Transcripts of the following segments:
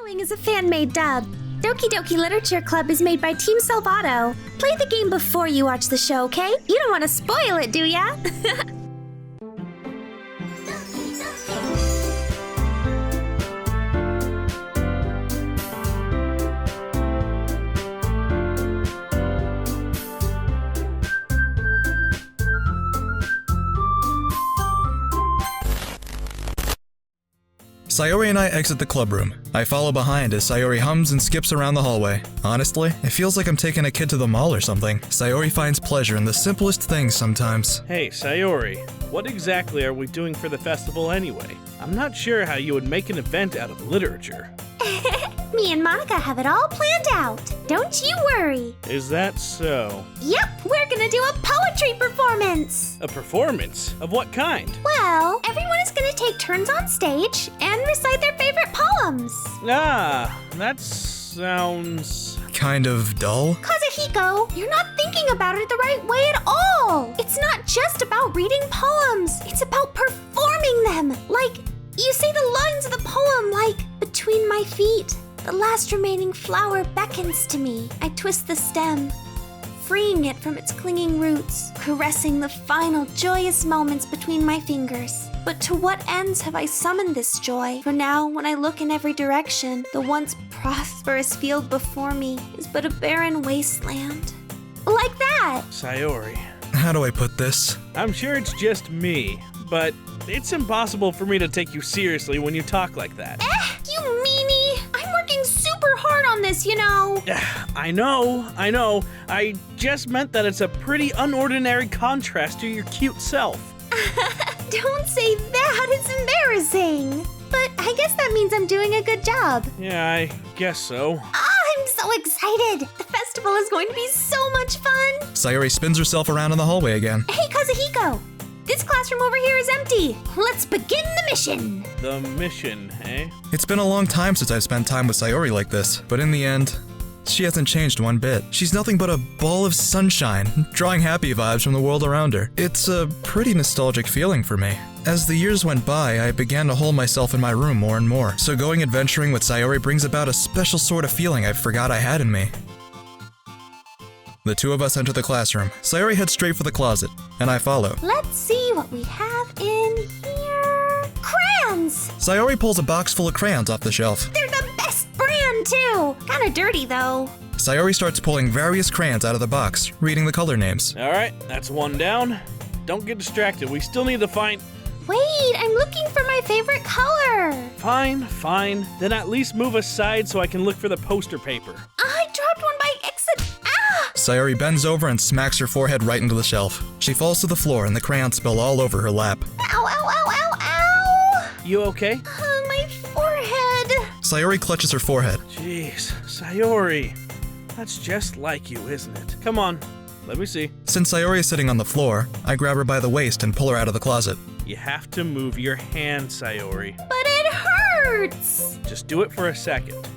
following is a fan-made dub. Doki Doki Literature Club is made by Team Salvato. Play the game before you watch the show, okay? You don't want to spoil it, do ya? Sayori and I exit the club room. I follow behind as Sayori hums and skips around the hallway. Honestly, it feels like I'm taking a kid to the mall or something. Sayori finds pleasure in the simplest things sometimes. Hey, Sayori, what exactly are we doing for the festival anyway? I'm not sure how you would make an event out of literature. Me and Monika have it all planned out. Don't you worry. Is that so? Yep, we're gonna do a poetry performance. A performance? Of what kind? Well, everyone is gonna take turns on stage and recite their favorite poems. Ah, that sounds... kind of dull? Kazuhiko, you're not thinking about it the right way at all. It's not just about reading poems. It's about performing them. Like, you say the lines of the poem like, between my feet, the last remaining flower beckons to me. I twist the stem, freeing it from its clinging roots, caressing the final joyous moments between my fingers. But to what ends have I summoned this joy? For now, when I look in every direction, the once prosperous field before me is but a barren wasteland. Like that! Sayori. How do I put this? I'm sure it's just me, but it's impossible for me to take you seriously when you talk like that. You meanie! I'm working super hard on this, you know! I know. I just meant that it's a pretty unordinary contrast to your cute self. Don't say that, it's embarrassing. But I guess that means I'm doing a good job. Yeah, I guess so. I'm so excited! The festival is going to be so much fun! Sayori spins herself around in the hallway again. Hey, Kazuhiko! This classroom over here is empty. Let's begin the mission! The mission, eh? It's been a long time since I've spent time with Sayori like this, but in the end, she hasn't changed one bit. She's nothing but a ball of sunshine, drawing happy vibes from the world around her. It's a pretty nostalgic feeling for me. As the years went by, I began to hold myself in my room more and more, so going adventuring with Sayori brings about a special sort of feeling I forgot I had in me. The two of us enter the classroom. Sayori heads straight for the closet, and I follow. Let's see what we have in here. Crayons! Sayori pulls a box full of crayons off the shelf. They're the best brand, too! Kinda dirty, though. Sayori starts pulling various crayons out of the box, reading the color names. Alright, that's one down. Don't get distracted, we still need to find... Wait, I'm looking for my favorite color. Fine. Then at least move aside so I can look for the poster paper. I dropped one by accident. Ah! Sayori bends over and smacks her forehead right into the shelf. She falls to the floor and the crayons spill all over her lap. Ow! You okay? My forehead. Sayori clutches her forehead. Jeez, Sayori. That's just like you, isn't it? Come on, let me see. Since Sayori is sitting on the floor, I grab her by the waist and pull her out of the closet. You have to move your hand, Sayori. But it hurts. Just do it for a second.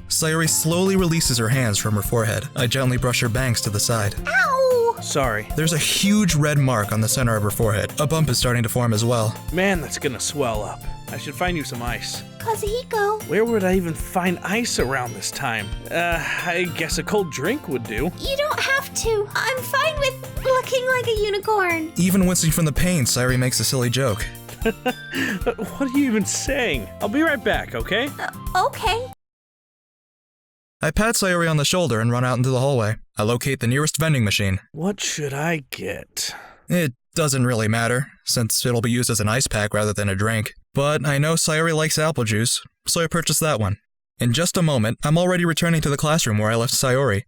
Sayori slowly releases her hands from her forehead. I gently brush her bangs to the side. Ow! Sorry. There's a huge red mark on the center of her forehead. A bump is starting to form as well. Man, that's gonna swell up. I should find you some ice. Kazuhiko. Where would I even find ice around this time? I guess a cold drink would do. You don't have to. I'm fine with looking like a unicorn. Even wincing from the pain, Sayori makes a silly joke. What are you even saying? I'll be right back, okay? Okay. I pat Sayori on the shoulder and run out into the hallway. I locate the nearest vending machine. What should I get? It doesn't really matter, since it'll be used as an ice pack rather than a drink. But I know Sayori likes apple juice, so I purchased that one. In just a moment, I'm already returning to the classroom where I left Sayori.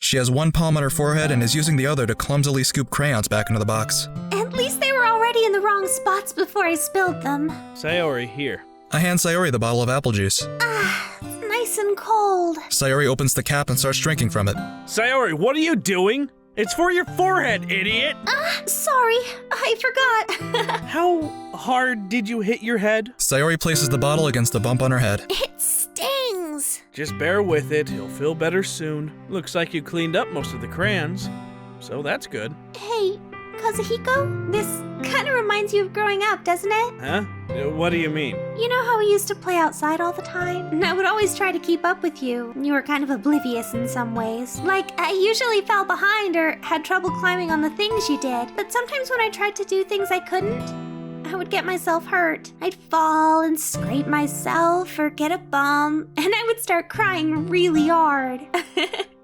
She has one palm on her forehead and is using the other to clumsily scoop crayons back into the box. At least they were already in the wrong spots before I spilled them. Sayori, here. I hand Sayori the bottle of apple juice. It's nice and cold. Sayori opens the cap and starts drinking from it. Sayori, what are you doing? It's for your forehead, idiot! Sorry, I forgot. How hard did you hit your head? Sayori places the bottle against the bump on her head. It stings. Just bear with it, you'll feel better soon. Looks like you cleaned up most of the crayons, so that's good. Hey, Kazuhiko? This kind of reminds you of growing up, doesn't it? Huh? What do you mean? You know how we used to play outside all the time? And I would always try to keep up with you. You were kind of oblivious in some ways. Like, I usually fell behind or had trouble climbing on the things you did. But sometimes when I tried to do things I couldn't, I would get myself hurt. I'd fall and scrape myself or get a bump, and I would start crying really hard.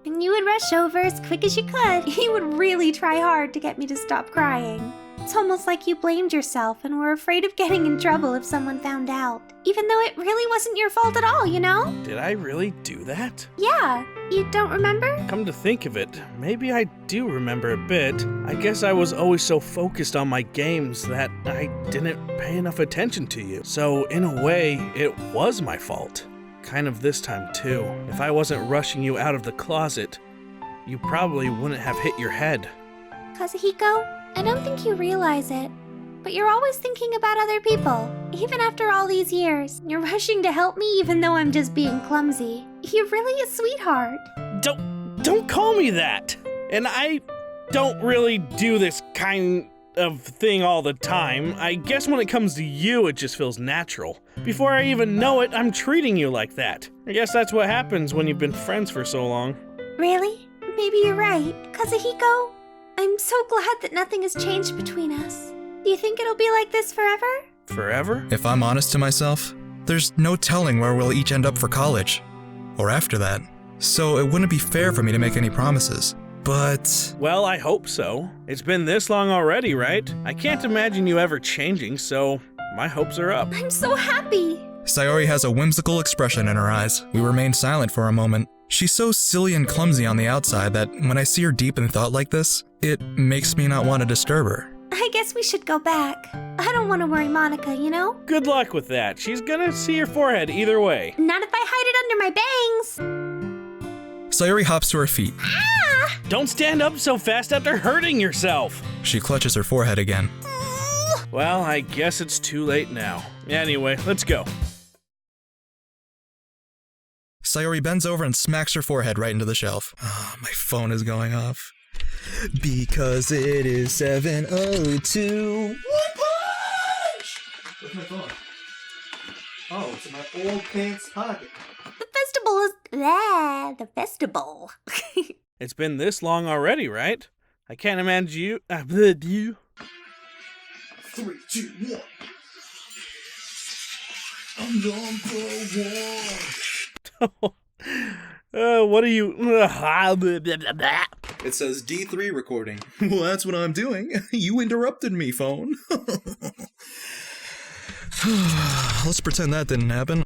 And you would rush over as quick as you could. You would really try hard to get me to stop crying. It's almost like you blamed yourself and were afraid of getting in trouble if someone found out. Even though it really wasn't your fault at all, you know? Did I really do that? Yeah, you don't remember? Come to think of it, maybe I do remember a bit. I guess I was always so focused on my games that I didn't pay enough attention to you. So in a way, it was my fault. Kind of this time too. If I wasn't rushing you out of the closet, you probably wouldn't have hit your head. Kazuhiko, I don't think you realize it, but you're always thinking about other people. Even after all these years, you're rushing to help me even though I'm just being clumsy. You're really a sweetheart. Don't call me that! And I don't really do this kind of thing all the time. I guess when it comes to you, it just feels natural. Before I even know it, I'm treating you like that. I guess that's what happens when you've been friends for so long. Really? Maybe you're right. Kazuhiko, I'm so glad that nothing has changed between us. Do you think it'll be like this forever? Forever? If I'm honest to myself, there's no telling where we'll each end up for college. Or after that. So it wouldn't be fair for me to make any promises. But... Well, I hope so. It's been this long already, right? I can't imagine you ever changing, so my hopes are up. I'm so happy. Sayori has a whimsical expression in her eyes. We remain silent for a moment. She's so silly and clumsy on the outside that when I see her deep in thought like this, it makes me not want to disturb her. I guess we should go back. I don't want to worry Monika, you know? Good luck with that. She's gonna see your forehead either way. Not if I hide it under my bangs. Sayori hops to her feet. Ah! Don't stand up so fast after hurting yourself. She clutches her forehead again. Well, I guess it's too late now. Anyway, let's go. Sayori bends over and smacks her forehead right into the shelf. Oh, my phone is going off. Because it is 7:02. Where's my phone? Oh, it's in my old pants pocket. The festival is... the festival. It's been this long already, right? I can't imagine you... you. 3, 2, 1. I'm number 1. What are you... It says D3 recording. Well, that's what I'm doing. You interrupted me, phone. Let's pretend that didn't happen.